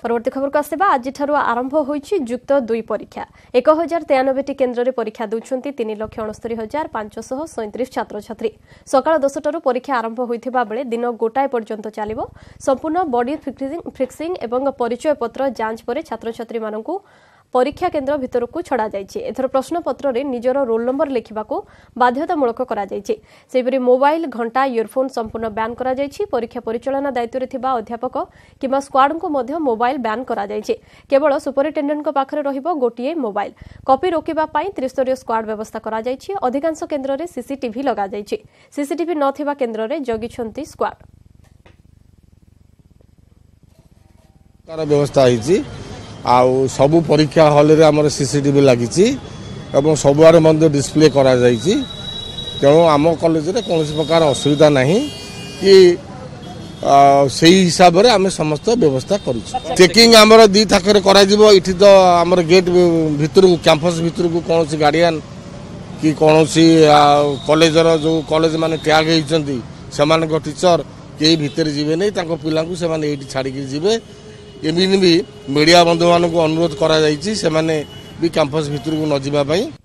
परवर्ती खबर को आसवा आज आरंभ होईछि युक्त 2 परीक्षा 1093 केन्द्र में परीक्षा दूसरी 3,69,537 छात्र छात्री सकाल 10 परीक्षा आरंभ होता बेले दिन गोटाए पर्यंत चलिबो। संपूर्ण बॉडी फिक्सिंग एवं परिचय पत्र जांच पर छात्र छात्री मानकु परीक्षा केन्द्र भितर को छड़ा जाइछि। एथर प्रश्नपत्र रे निजर रोल नंबर लिखिबाको बाध्यतामूलक करा जाइछि। सेहिपरि मोबाइल घंटा इयरफोन संपूर्ण बैन करा जाइछि। परीक्षा परिचालना दायित्व रे थिबा अध्यापक किंबा स्क्वाड को मध्य मोबाइल बैन करा जाइछि। केवल सुपरिटेंडेंट को पाखरे रहिबो गोटिए मोबाइल। कॉपी रोकिबा पई त्रिस्तरीय स्क्वाड व्यवस्था करा जाइछि। अधिकांश केन्द्र रे सीसीटीवी लगा जाइछि। सीसीटीवी नथिबा केन्द्र रे जगिछंती स्क्वाड। कार व्यवस्था हिची आउ सबु परीक्षा हॉल रे हमर सीसीटीवी लागिछि एवं सबुआरे मंद डिस्प्ले करा जाइछि। तेणु आम कॉलेज रे कोनोसी प्रकार असुविधा नहीं कि सही हिसाब रे आमे समस्त व्यवस्था करू। चेकिंग हमर दी थाकरे करा जिवो। इठी तो हमर गेट भितर कैंपस भितर को कोनोसी गार्डियन कि कोनोसी कॉलेज रो जो कॉलेज माने टैग हेइचंती समान को टीचर केही भितर जिवे नै ताको पिला को से माने एठी छाडी के जिवे। एमिन भी मीडिया बंधु मान को अनुरोध करा जाइछि से माने भी कैंपस भितर को न जिबा पई।